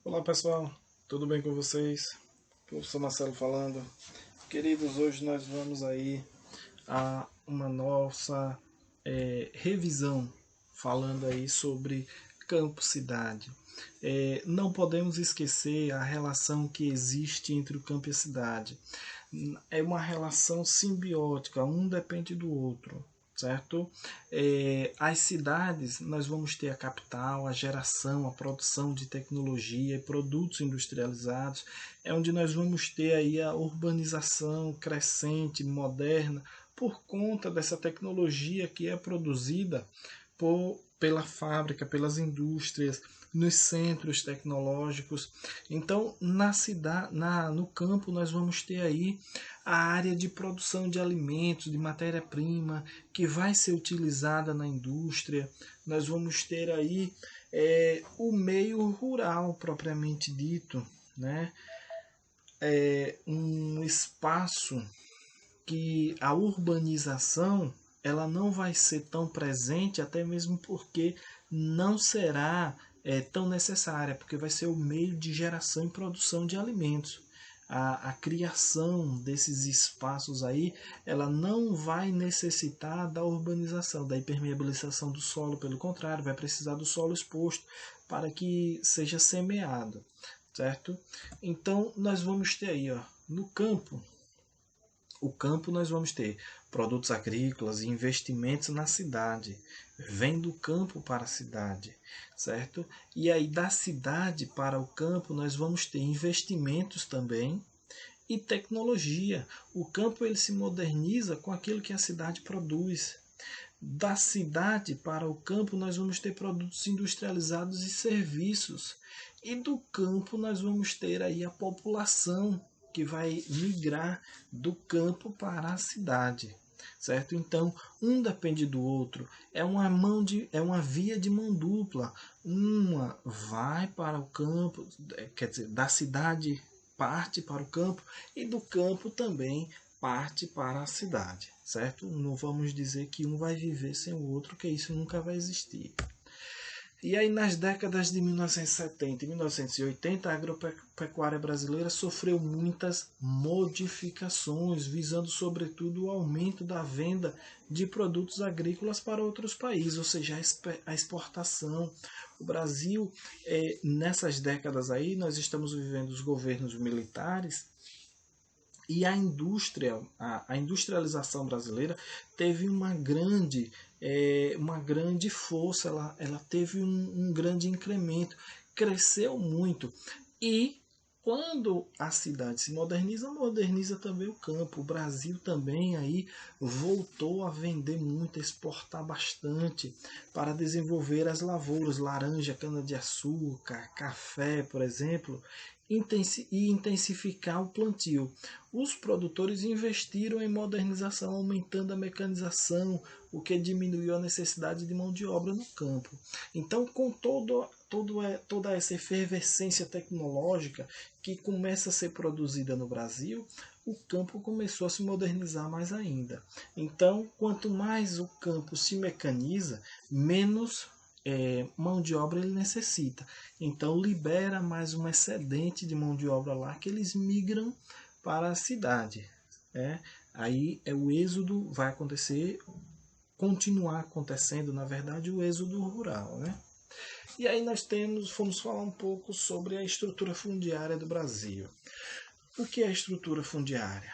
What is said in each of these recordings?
Olá pessoal, tudo bem com vocês? Professor Marcelo falando. Queridos, hoje nós vamos aí a uma nossa revisão, falando aí sobre campo-cidade. Não podemos esquecer a relação que existe entre o campo e a cidade. É uma relação simbiótica, um depende do outro, certo? As cidades, nós vamos ter a capital, a geração, a produção de tecnologia e produtos industrializados, é onde nós vamos ter aí a urbanização crescente, moderna, por conta dessa tecnologia que é produzida pela fábrica, pelas indústrias, nos centros tecnológicos. Então, no campo, nós vamos ter aí a área de produção de alimentos, de matéria-prima, que vai ser utilizada na indústria. Nós vamos ter aí o meio rural, propriamente dito, né? Um espaço que a urbanização ela não vai ser tão presente, até mesmo porque não será tão necessária, porque vai ser o meio de geração e produção de alimentos. A criação desses espaços aí, ela não vai necessitar da urbanização, da impermeabilização do solo, pelo contrário, vai precisar do solo exposto para que seja semeado, certo? Então, nós vamos ter aí, ó, no campo, o campo nós vamos ter produtos agrícolas e investimentos na cidade. Vem do campo para a cidade, certo? E aí da cidade para o campo nós vamos ter investimentos também e tecnologia. O campo ele se moderniza com aquilo que a cidade produz. Da cidade para o campo nós vamos ter produtos industrializados e serviços. E do campo nós vamos ter aí a população que vai migrar do campo para a cidade, certo? Então, um depende do outro, é uma via de mão dupla. Uma vai para o campo, quer dizer, da cidade parte para o campo e do campo também parte para a cidade, certo? Não vamos dizer que um vai viver sem o outro, que isso nunca vai existir. E aí, nas décadas de 1970 e 1980, a agropecuária brasileira sofreu muitas modificações, visando sobretudo o aumento da venda de produtos agrícolas para outros países, ou seja, a exportação. O Brasil, nessas décadas aí, nós estamos vivendo os governos militares e a indústria, a industrialização brasileira teve uma grande força, ela teve um grande incremento, cresceu muito. E quando a cidade se moderniza, moderniza também o campo. O Brasil também aí voltou a vender muito, a exportar bastante para desenvolver as lavouras, laranja, cana-de-açúcar, café, por exemplo, e intensificar o plantio. Os produtores investiram em modernização, aumentando a mecanização, o que diminuiu a necessidade de mão de obra no campo. Então, com toda essa efervescência tecnológica que começa a ser produzida no Brasil, o campo começou a se modernizar mais ainda. Então, quanto mais o campo se mecaniza, menos mão de obra ele necessita. Então libera mais um excedente de mão de obra lá que eles migram para a cidade. Aí o êxodo vai acontecer, continuar acontecendo, na verdade, o êxodo rural. E aí fomos falar um pouco sobre a estrutura fundiária do Brasil. O que é a estrutura fundiária?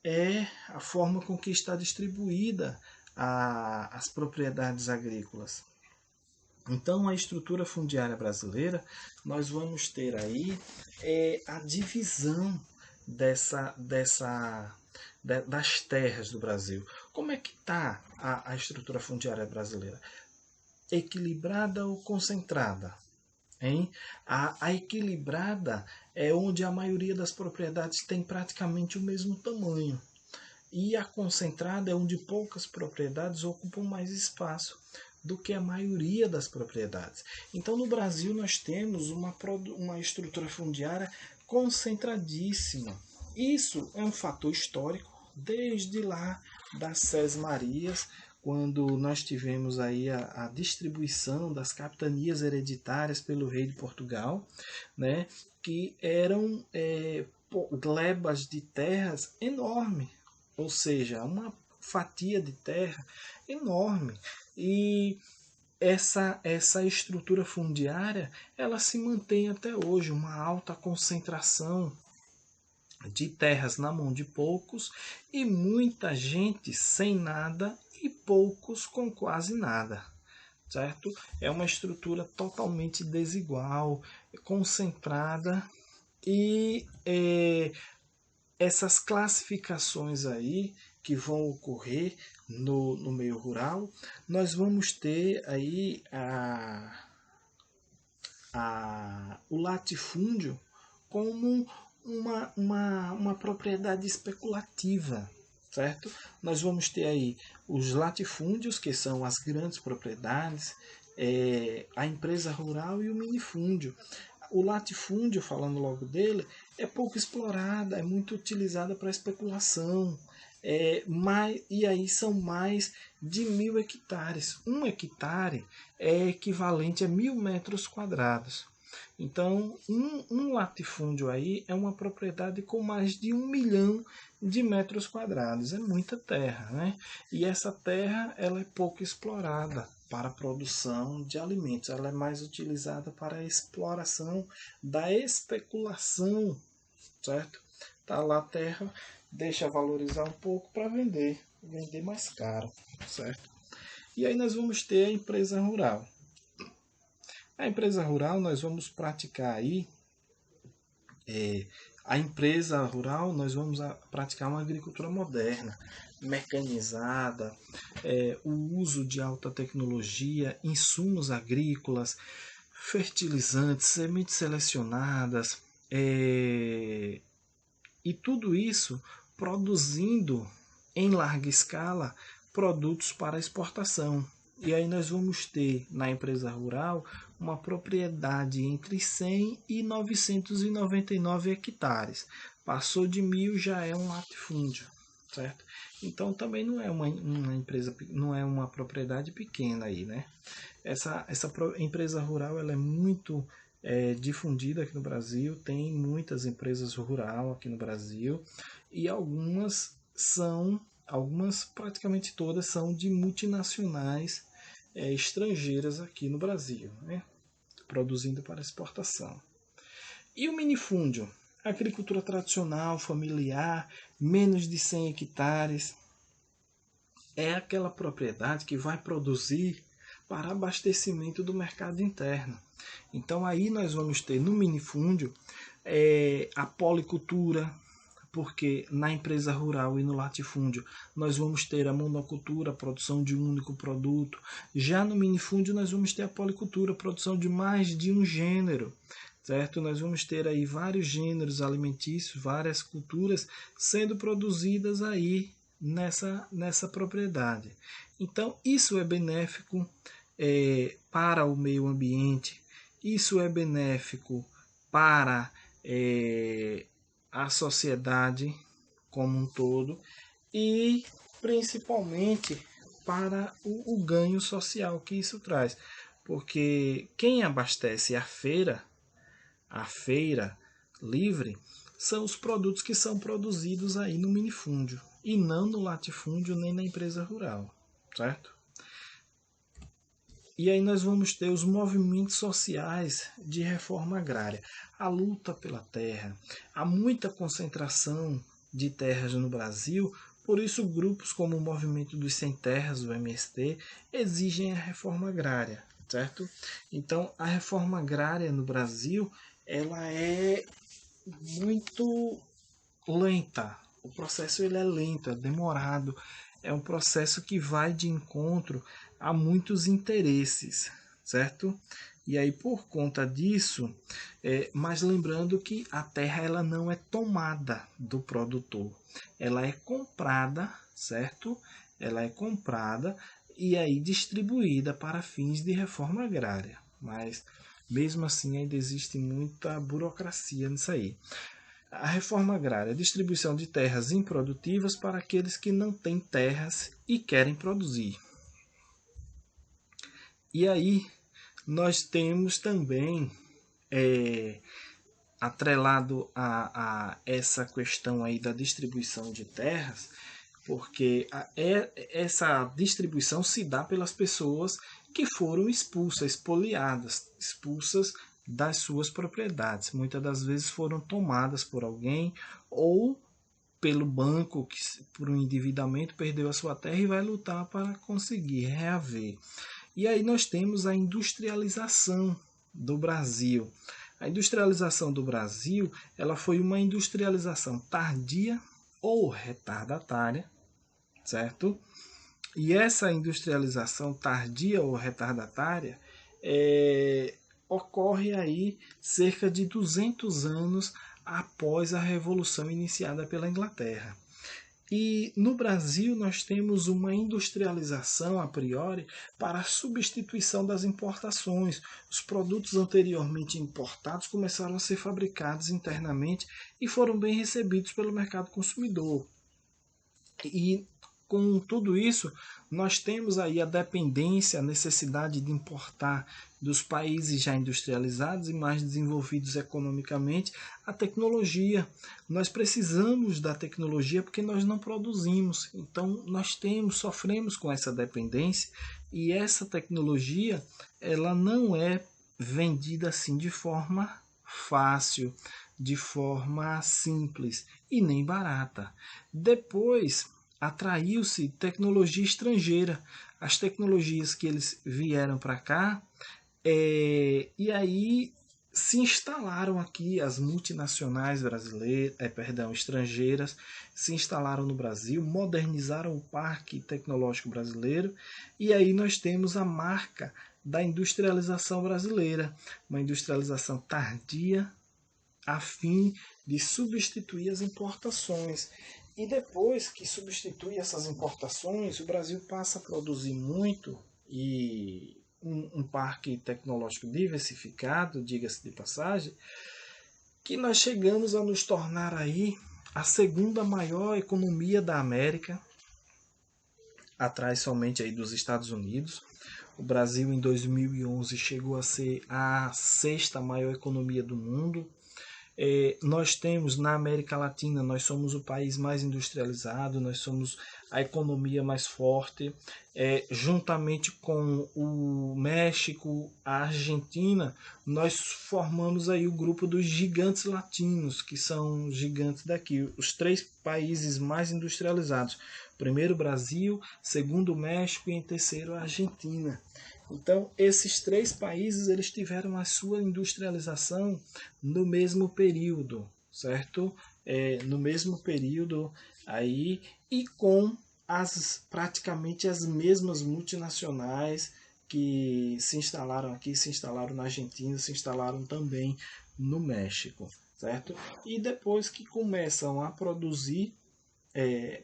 É a forma com que está distribuída as propriedades agrícolas. Então, a estrutura fundiária brasileira, nós vamos ter aí a divisão das terras do Brasil. Como é que está a estrutura fundiária brasileira? Equilibrada ou concentrada? Hein? A equilibrada é onde a maioria das propriedades tem praticamente o mesmo tamanho. E a concentrada é onde poucas propriedades ocupam mais espaço do que a maioria das propriedades. Então, no Brasil, nós temos uma estrutura fundiária concentradíssima. Isso é um fator histórico, desde lá das Sesmarias, quando nós tivemos aí a distribuição das capitanias hereditárias pelo rei de Portugal, né, que eram glebas de terras enormes, ou seja, uma fatia de terra enorme. E essa estrutura fundiária ela se mantém até hoje, uma alta concentração de terras na mão de poucos e muita gente sem nada e poucos com quase nada, certo? É uma estrutura totalmente desigual, concentrada e essas classificações aí que vão ocorrer no meio rural, nós vamos ter aí o latifúndio como uma propriedade especulativa, certo? Nós vamos ter aí os latifúndios, que são as grandes propriedades, a empresa rural e o minifúndio. O latifúndio, falando logo dele, é pouco explorada, é muito utilizada para especulação. E aí são mais de 1.000 hectares. 1 hectare é equivalente a 1.000 metros quadrados. Então, um latifúndio aí é uma propriedade com mais de 1 milhão de metros quadrados. É muita terra, né? E essa terra ela é pouco explorada para a produção de alimentos. Ela é mais utilizada para a exploração da especulação, certo? Tá lá a terra, deixa valorizar um pouco para vender mais caro, certo? E aí nós vamos ter a empresa rural. A empresa rural nós vamos praticar aí, a empresa rural nós vamos praticar uma agricultura moderna, mecanizada, o uso de alta tecnologia, insumos agrícolas, fertilizantes, sementes selecionadas, e tudo isso produzindo em larga escala produtos para exportação. E aí nós vamos ter na empresa rural uma propriedade entre 100 e 999 hectares. Passou de 1.000 já é um latifúndio, certo? Então também não é uma empresa, não é uma propriedade pequena aí, né? Essa empresa rural ela é muito difundida aqui no Brasil, tem muitas empresas rural aqui no Brasil e algumas praticamente todas são de multinacionais estrangeiras aqui no Brasil, né? Produzindo para exportação. E o minifúndio? Agricultura tradicional, familiar, menos de 100 hectares. É aquela propriedade que vai produzir para abastecimento do mercado interno. Então aí nós vamos ter no minifúndio a policultura, porque na empresa rural e no latifúndio nós vamos ter a monocultura, a produção de um único produto. Já no minifúndio nós vamos ter a policultura, a produção de mais de um gênero, certo? Nós vamos ter aí vários gêneros alimentícios, várias culturas sendo produzidas aí nessa propriedade. Então isso é benéfico para o meio ambiente, isso é benéfico para a sociedade como um todo e principalmente para o ganho social que isso traz, porque quem abastece a feira livre são os produtos que são produzidos aí no minifúndio e não no latifúndio nem na empresa rural, certo? E aí nós vamos ter os movimentos sociais de reforma agrária, a luta pela terra. Há muita concentração de terras no Brasil, por isso grupos como o Movimento dos Sem Terras, o MST, exigem a reforma agrária, certo? Então, a reforma agrária no Brasil, ela é muito lenta. O processo ele é lento, é demorado, é um processo que vai de encontro a muitos interesses, certo? E aí por conta disso, mas lembrando que a terra ela não é tomada do produtor, ela é comprada, certo? Ela é comprada e aí distribuída para fins de reforma agrária, mas mesmo assim ainda existe muita burocracia nisso aí. A reforma agrária é a distribuição de terras improdutivas para aqueles que não têm terras e querem produzir. E aí nós temos também, atrelado a essa questão aí da distribuição de terras, porque essa distribuição se dá pelas pessoas que foram expulsas, expoliadas, expulsas das suas propriedades. Muitas das vezes foram tomadas por alguém ou pelo banco que, por um endividamento, perdeu a sua terra e vai lutar para conseguir reaver. E aí nós temos a industrialização do Brasil. A industrialização do Brasil, ela foi uma industrialização tardia ou retardatária, certo? E essa industrialização tardia ou retardatária ocorre aí cerca de 200 anos após a Revolução iniciada pela Inglaterra. E no Brasil nós temos uma industrialização a priori para a substituição das importações. Os produtos anteriormente importados começaram a ser fabricados internamente e foram bem recebidos pelo mercado consumidor. E com tudo isso, nós temos aí a dependência, a necessidade de importar dos países já industrializados e mais desenvolvidos economicamente a tecnologia. Nós precisamos da tecnologia porque nós não produzimos. Então nós sofremos com essa dependência e essa tecnologia, ela não é vendida assim de forma fácil, de forma simples e nem barata. Depois atraiu-se tecnologia estrangeira, as tecnologias que eles vieram para cá, e aí se instalaram aqui as multinacionais brasileiras, estrangeiras, se instalaram no Brasil, modernizaram o parque tecnológico brasileiro, e aí nós temos a marca da industrialização brasileira, uma industrialização tardia, a fim de substituir as importações. E depois que substitui essas importações, o Brasil passa a produzir muito e um parque tecnológico diversificado, diga-se de passagem, que nós chegamos a nos tornar aí a segunda maior economia da América, atrás somente aí dos Estados Unidos. O Brasil em 2011 chegou a ser a sexta maior economia do mundo. Nós temos na América Latina, nós somos o país mais industrializado, nós somos a economia mais forte, juntamente com o México, a Argentina, nós formamos aí o grupo dos gigantes latinos, que são os gigantes daqui, os 3 países mais industrializados. Primeiro o Brasil, segundo o México e em terceiro a Argentina. Então, esses 3 países eles tiveram a sua industrialização no mesmo período, certo? No mesmo período aí e com praticamente as mesmas multinacionais que se instalaram aqui, se instalaram na Argentina, se instalaram também no México, certo? E depois que começam a produzir,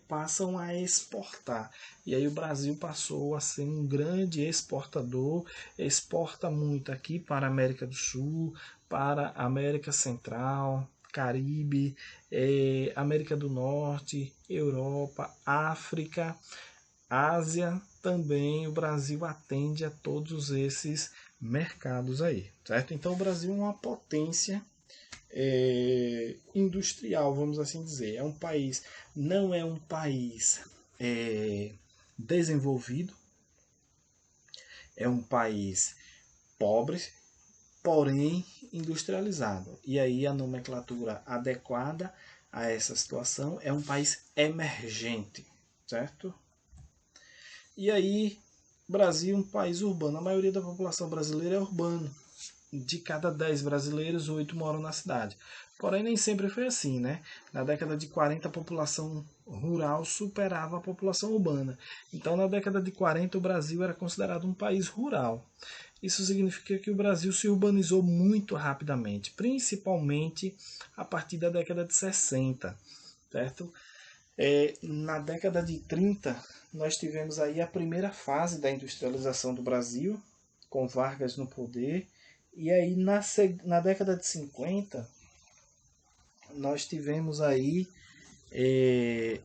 passam a exportar. E aí o Brasil passou a ser um grande exportador, exporta muito aqui para a América do Sul, para a América Central, Caribe, América do Norte, Europa, África, Ásia. Também o Brasil atende a todos esses mercados aí, certo? Então o Brasil é uma potência industrial, vamos assim dizer. Não é um país desenvolvido, é um país pobre, porém industrializado. E aí a nomenclatura adequada a essa situação é um país emergente, certo? E aí, Brasil é um país urbano. A maioria da população brasileira é urbana. De cada 10 brasileiros, 8 moram na cidade. Porém, nem sempre foi assim, né? Na década de 40, a população rural superava a população urbana. Então, na década de 40, o Brasil era considerado um país rural. Isso significa que o Brasil se urbanizou muito rapidamente, principalmente a partir da década de 60, certo? Na década de 30, nós tivemos aí a primeira fase da industrialização do Brasil, com Vargas no poder. E aí na década de 50 nós tivemos aí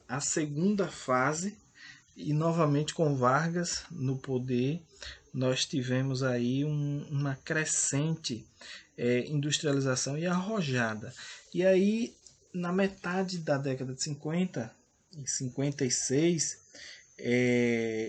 a segunda fase e novamente com Vargas no poder nós tivemos aí uma crescente industrialização e arrojada. E aí, na metade da década de 50, em 56,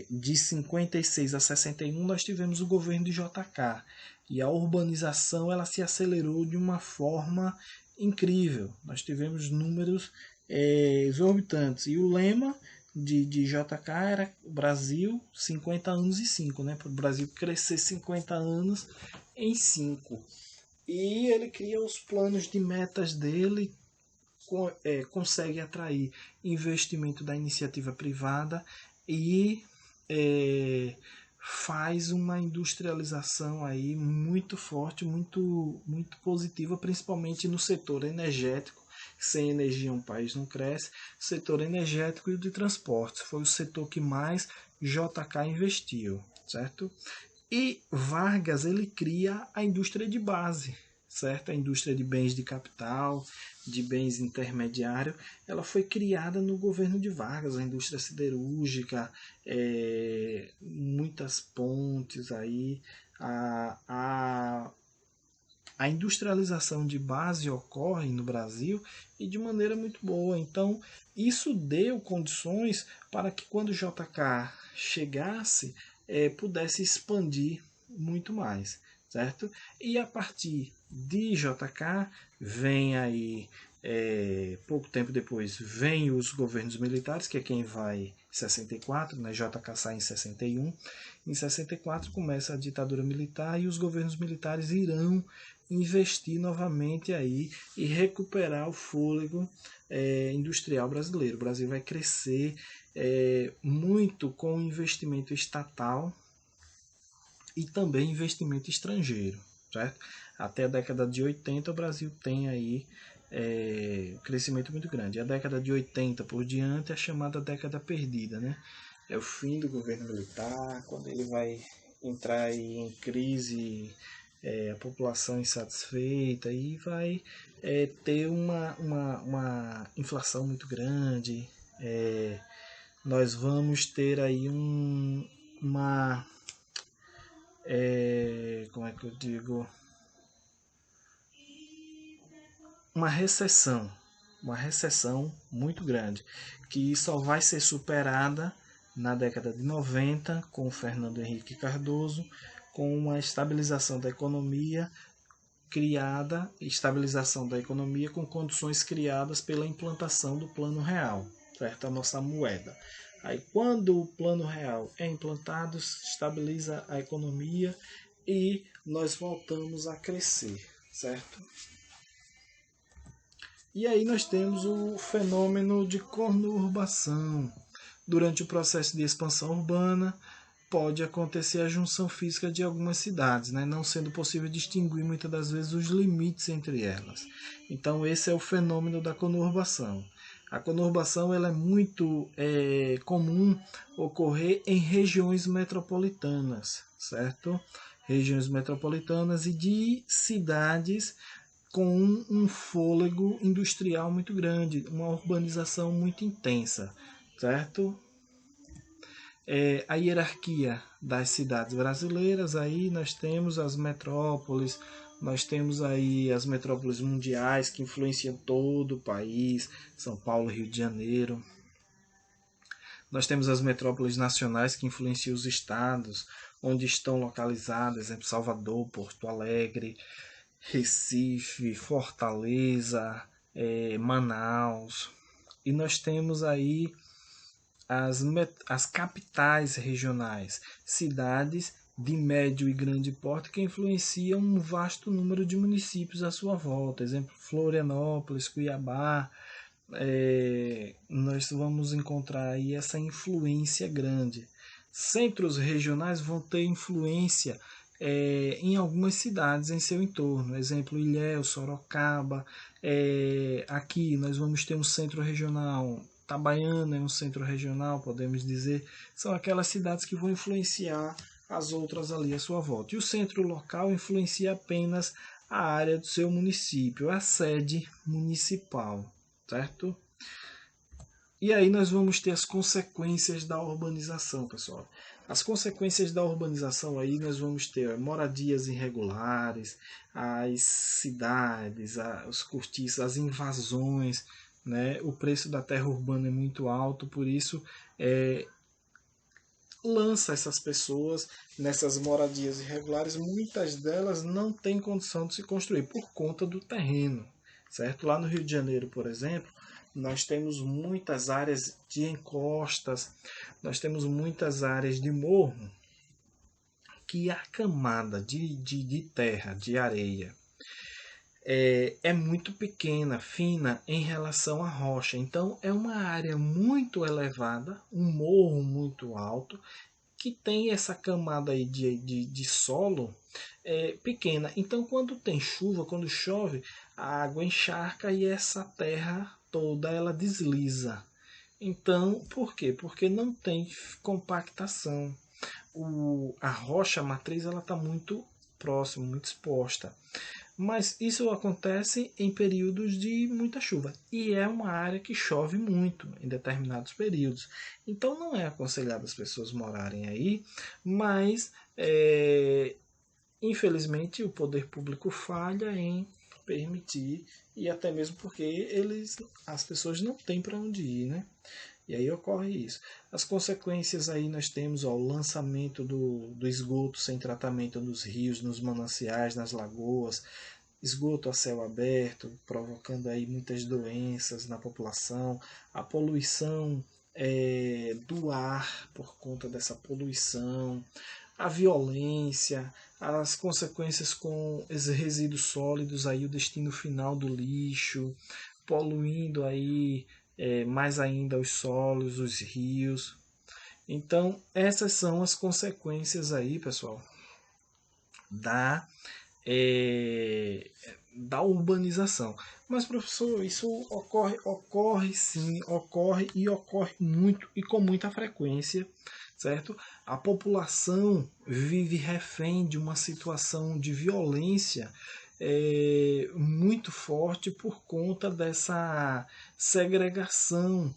de 56 a 61, nós tivemos o governo de JK. E a urbanização ela se acelerou de uma forma incrível. Nós tivemos números exorbitantes. E o lema de JK era Brasil 50 anos e 5, né? Para o Brasil crescer 50 anos em 5. E ele cria os planos de metas dele, consegue atrair investimento da iniciativa privada e faz uma industrialização aí muito forte, muito positiva, principalmente no setor energético. Sem energia um país não cresce. O setor energético e o de transportes foi o setor que mais JK investiu, certo? E Vargas ele cria a indústria de base, certo? A indústria de bens de capital, de bens intermediários, ela foi criada no governo de Vargas, a indústria siderúrgica, muitas pontes aí, a industrialização de base ocorre no Brasil e de maneira muito boa. Então, isso deu condições para que quando o JK chegasse, pudesse expandir muito mais, certo? E a partir de JK vem aí, pouco tempo depois, vem os governos militares, que é quem vai em 64, né? JK sai em 61. Em 64 começa a ditadura militar e os governos militares irão investir novamente aí e recuperar o fôlego industrial brasileiro. O Brasil vai crescer muito com investimento estatal e também investimento estrangeiro, certo? Até a década de 80 o Brasil tem aí um crescimento muito grande. A década de 80 por diante é a chamada década perdida, né? É o fim do governo militar, quando ele vai entrar aí em crise, a população insatisfeita e vai ter uma inflação muito grande. Nós vamos ter aí como é que eu digo? Uma recessão muito grande, que só vai ser superada na década de 90 com o Fernando Henrique Cardoso, com uma estabilização da economia com condições criadas pela implantação do Plano Real, certo? A nossa moeda. Aí quando o Plano Real é implantado, estabiliza a economia e nós voltamos a crescer, certo? E aí nós temos o fenômeno de conurbação. Durante o processo de expansão urbana, pode acontecer a junção física de algumas cidades, né? Não sendo possível distinguir muitas das vezes os limites entre elas. Então esse é o fenômeno da conurbação. A conurbação ela é muito comum ocorrer em regiões metropolitanas, certo? Regiões metropolitanas e de cidades com um fôlego industrial muito grande, uma urbanização muito intensa, certo? A hierarquia das cidades brasileiras, aí nós temos as metrópoles, nós temos aí as metrópoles mundiais que influenciam todo o país, São Paulo, Rio de Janeiro. Nós temos as metrópoles nacionais que influenciam os estados, onde estão localizadas, exemplo, Salvador, Porto Alegre, Recife, Fortaleza, Manaus. E nós temos aí as capitais regionais, cidades de médio e grande porte que influenciam um vasto número de municípios à sua volta. Exemplo, Florianópolis, Cuiabá. Nós vamos encontrar aí essa influência grande. Centros regionais vão ter influência em algumas cidades em seu entorno, exemplo Ilhéus, Sorocaba. Aqui nós vamos ter um centro regional, Itabaiana é um centro regional, podemos dizer, são aquelas cidades que vão influenciar as outras ali à sua volta. E o centro local influencia apenas a área do seu município, a sede municipal, certo? E aí nós vamos ter as consequências da urbanização, pessoal. As consequências da urbanização aí nós vamos ter moradias irregulares, as cidades, os cortiços, as invasões, né? O preço da terra urbana é muito alto, por isso é, lança essas pessoas nessas moradias irregulares. Muitas delas não têm condição de se construir por conta do terreno, certo? Lá no Rio de Janeiro, por exemplo, nós temos muitas áreas de encostas, nós temos muitas áreas de morro que a camada de terra, de areia, é muito pequena, fina em relação à rocha. Então é uma área muito elevada, um morro muito alto, que tem essa camada aí de solo pequena. Então quando tem chuva, quando chove, a água encharca e essa terra toda ela desliza. Então, por quê? Porque não tem compactação. A rocha a matriz ela está muito próxima, muito exposta. Mas isso acontece em períodos de muita chuva. E é uma área que chove muito em determinados períodos. Então não é aconselhado as pessoas morarem aí, mas infelizmente o poder público falha em permitir, e até mesmo porque as pessoas não têm para onde ir, né? E aí ocorre isso. As consequências aí nós temos ó, o lançamento do esgoto sem tratamento nos rios, nos mananciais, nas lagoas, esgoto a céu aberto, provocando aí muitas doenças na população, a poluição do ar por conta dessa poluição, a violência, as consequências com os resíduos sólidos, aí o destino final do lixo, poluindo aí mais ainda os solos, os rios. Então, essas são as consequências aí, pessoal, da, é, da urbanização. Mas, professor, isso ocorre sim, ocorre e ocorre muito e com muita frequência, certo? A população vive refém de uma situação de violência muito forte por conta dessa segregação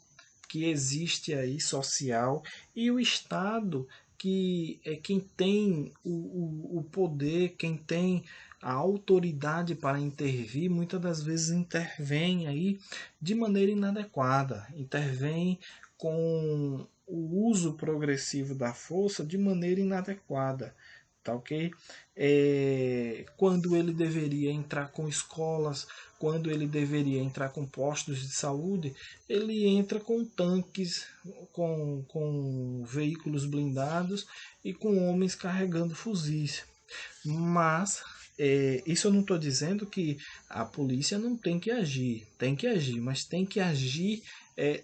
que existe aí social, e o Estado, que é quem tem o poder, quem tem a autoridade para intervir, muitas das vezes intervém aí de maneira inadequada, intervém com o uso progressivo da força de maneira inadequada, tá ok? Quando ele deveria entrar com escolas, quando ele deveria entrar com postos de saúde, ele entra com tanques, com veículos blindados e com homens carregando fuzis. Mas isso eu não estou dizendo que a polícia não tem que agir, mas tem que agir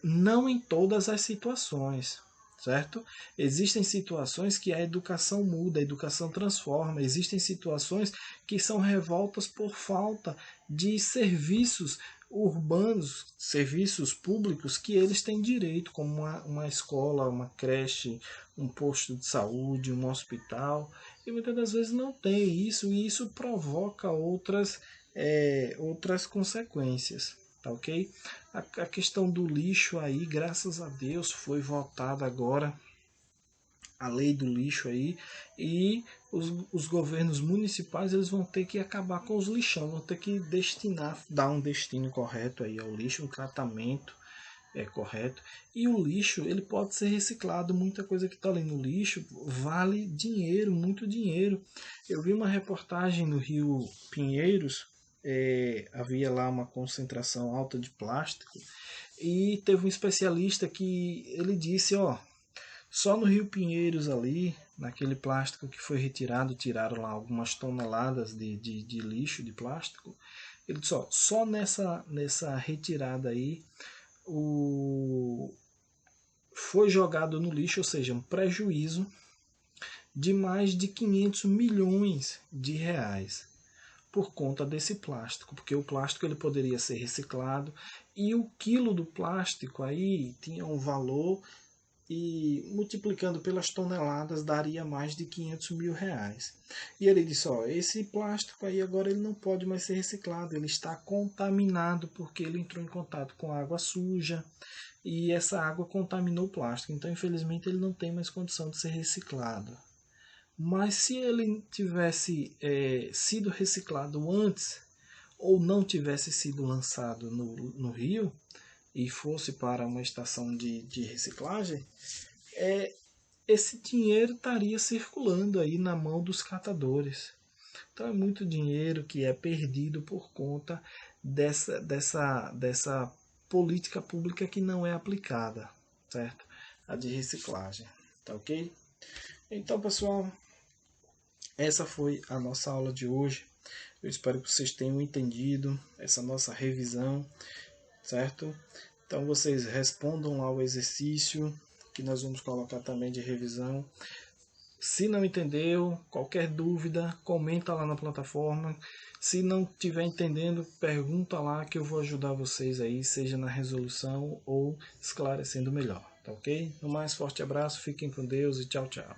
não em todas as situações, certo? Existem situações que a educação muda, a educação transforma, existem situações que são revoltas por falta de serviços urbanos, serviços públicos que eles têm direito, como uma escola, uma creche, um posto de saúde, um hospital, e muitas das vezes não tem isso, e isso provoca outras consequências, tá ok? A questão do lixo aí, graças a Deus, foi votada agora a lei do lixo aí, e os governos municipais eles vão ter que acabar com os lixão, vão ter que dar um destino correto aí ao lixo, um tratamento correto. E o lixo ele pode ser reciclado, muita coisa que está ali no lixo vale dinheiro, muito dinheiro. Eu vi uma reportagem no Rio Pinheiros, havia lá uma concentração alta de plástico, e teve um especialista que ele disse, ó, só no Rio Pinheiros ali, naquele plástico que foi retirado, tiraram lá algumas toneladas de lixo de plástico. Ele disse, ó, só nessa retirada aí, foi jogado no lixo, ou seja, um prejuízo de mais de 500 milhões de reais por conta desse plástico, porque o plástico ele poderia ser reciclado, e o quilo do plástico aí tinha um valor e multiplicando pelas toneladas daria mais de 500 mil reais. E ele disse, ó, esse plástico aí agora ele não pode mais ser reciclado, ele está contaminado porque ele entrou em contato com água suja e essa água contaminou o plástico, então infelizmente ele não tem mais condição de ser reciclado. Mas se ele tivesse sido reciclado antes ou não tivesse sido lançado no rio e fosse para uma estação de reciclagem, esse dinheiro estaria circulando aí na mão dos catadores. Então é muito dinheiro que é perdido por conta dessa política pública que não é aplicada, certo? A de reciclagem, tá ok? Então, pessoal, essa foi a nossa aula de hoje. Eu espero que vocês tenham entendido essa nossa revisão, certo? Então vocês respondam lá o exercício que nós vamos colocar também de revisão. Se não entendeu, qualquer dúvida, comenta lá na plataforma. Se não estiver entendendo, pergunta lá que eu vou ajudar vocês aí, seja na resolução ou esclarecendo melhor, tá ok? No mais, forte abraço, fiquem com Deus e tchau, tchau.